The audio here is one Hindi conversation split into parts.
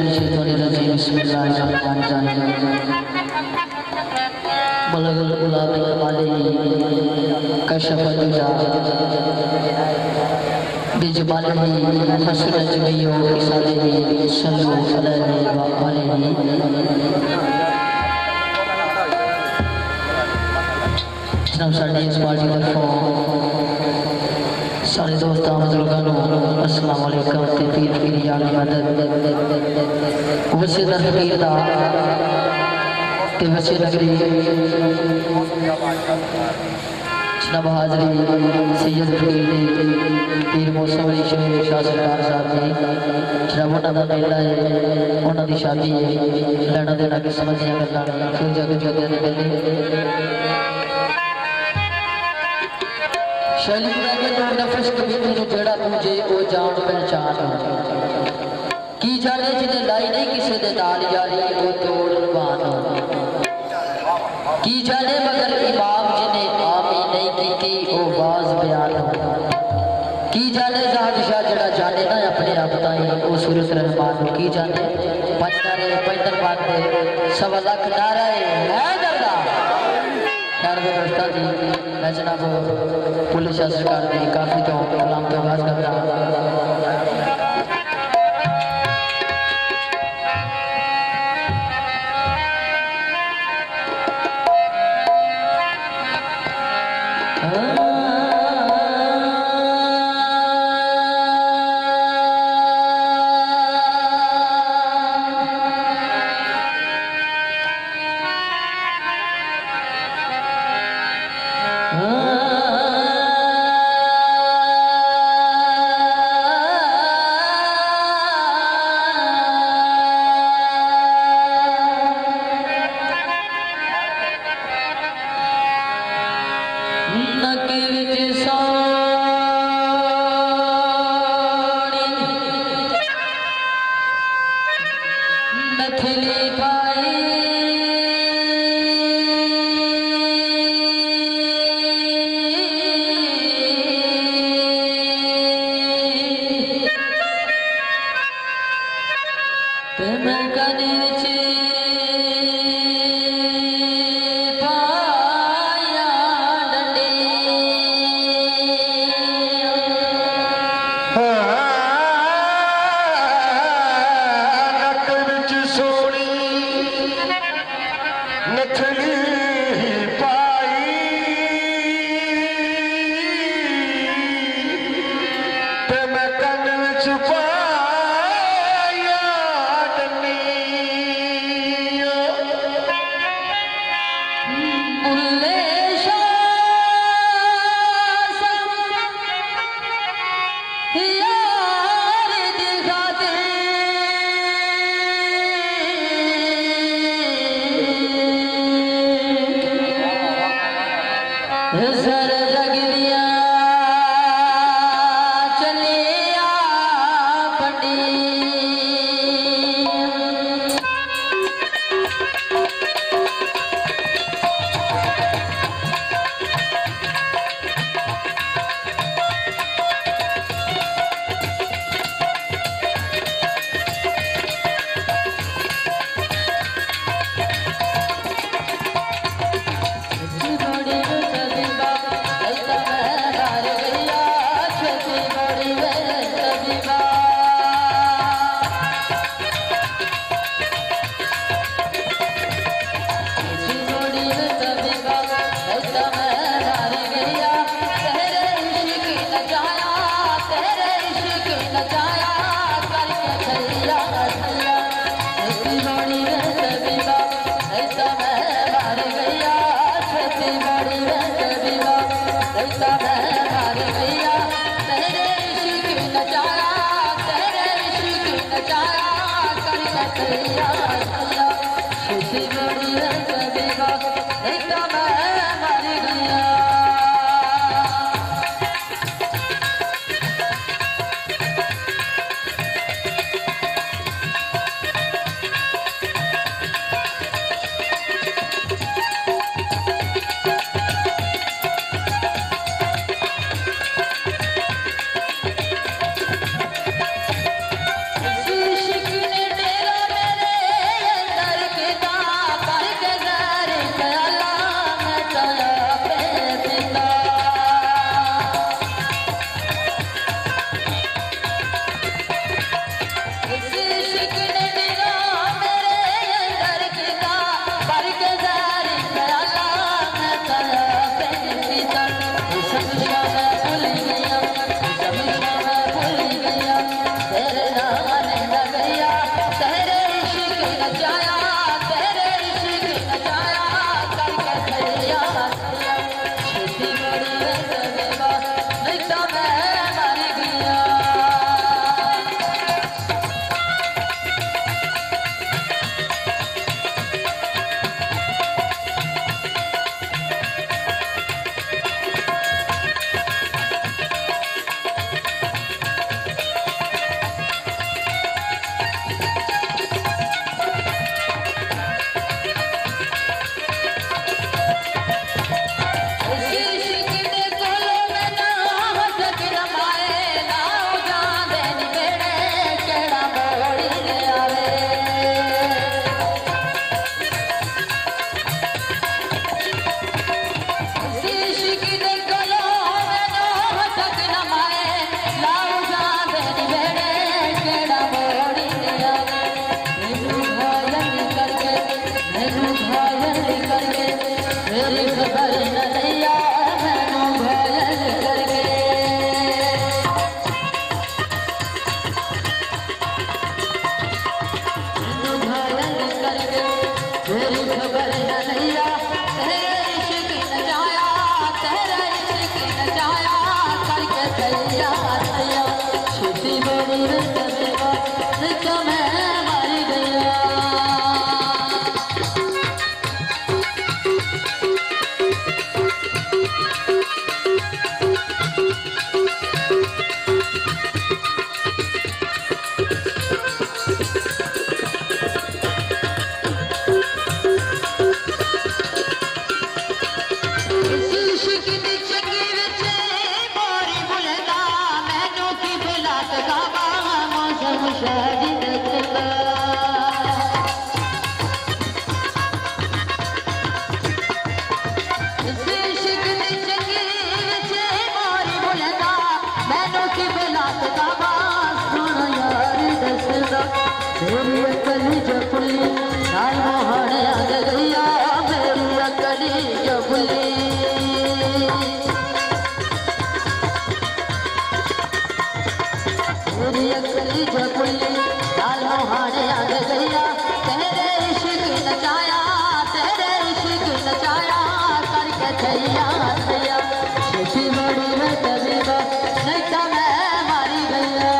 मिनश्शैतानिर्रजीम बिस्मिल्लाहिर्रहमानिर्रहीम बलगल गुलाब अलैहि कशफल दुजा बिजमालिही हसन जमीओ इसालिही सल्लु अलैहि व आलिही। जनाब साडी इस पार्टी तरफों सारे दोस्तां बुजुर्गां अस्सलाम वालेकुम ते पीर पीरी आली मदद वसे दा फकीर दा ते वसे नगरी जनाब हाजरी सैयद फकीर ने पीर मौसम अली शेर शाह सरकार साहब जी जनाब उन्हां दा मेला है उन्हां दी शादी है लैना देना के समझियां गल्लां फिर जग जग दे मेले शैली के दूर नफस कभी जड़ा पूजे ओ जान पहचान की जाने जिन्हें लाई नहीं किसी दे नाल यारी ओ तोड़ रवान की जाने मगर इमाम जिन्हें आमी नहीं की ओ बाज बयान की जाने जादशाह जड़ा जाने ना अपने आप ताई ओ सूरत रहमान की जाने पंचनारे पैदल बांधे सवा लाख नाराए है दरदा दोस्ता जी मैं जनाब पुलिस सरकार की काफ़ी तो कलाम तो आगाज करता शिक ने तेरा तेरा इश्क नचाया करके सैया सैया छुट्टी बड़ी रतबा देखा मैं मर गया मेरी अकली जबली नाल मोहने आ गया मेरी अकली जबली मेरी अकली जबली नाल मोहने आ गया तेरे इश्क नचाया करके थैया थैया छोटी बड़ी में तबीबा नहीं था मैं मारी गया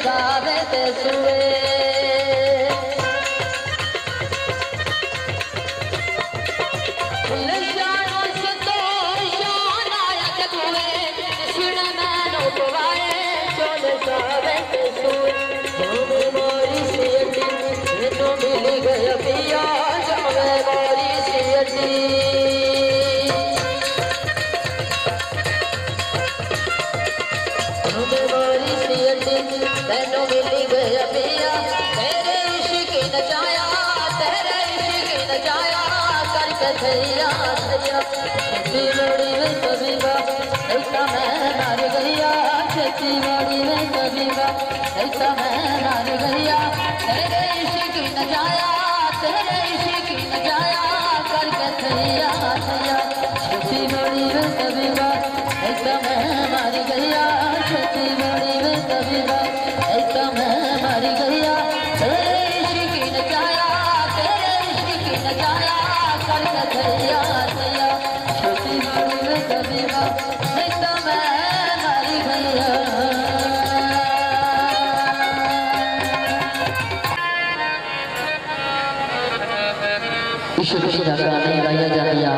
जावे ते सुए मिली गया पिया जावे मोरी सियटी मैनू मिली गया पिया तेरे इश्क नचाया करके थैया थैया छत्ती बड़ी में तबीबा ऐसा मैं मर गया छत्ती बड़ी में तबीबा ऐसा मैं मर गया तेरे इश्क नचाया करके थैया थैया छत्ती बड़ी में तबीबा ऐसा मैं मर गया छत्ती बड़ी में तबीबा ऐसा मैं मर गया तेरे इश्क नचाया करके थैया थैया छोटी बड़ी में तबीबा ऐसा मैं मर गया इश्क की धक्का नहीं गाया जाया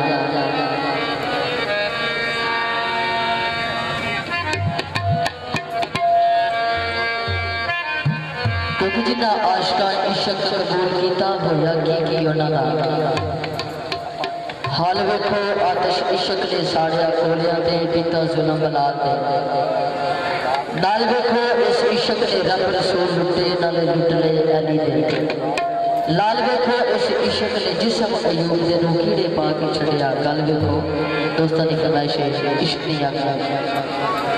क्योंकि जिन्ना आशका इश्क कबूल किया होया की उन्होंने हाल वेखो आतिश इश्क ने साड़िया कोलिया ते पीता जुलम बला ते नाल वेखो इस इश्क ने रब रसूल लुटे नाले लुट ले अली दे लाल वेखो इस इश्क ने जिसम अयूब दे नूं कीड़े पा के छड़िया गल वेखो दोस्तां दी फरमाइश इश्क दी आखिया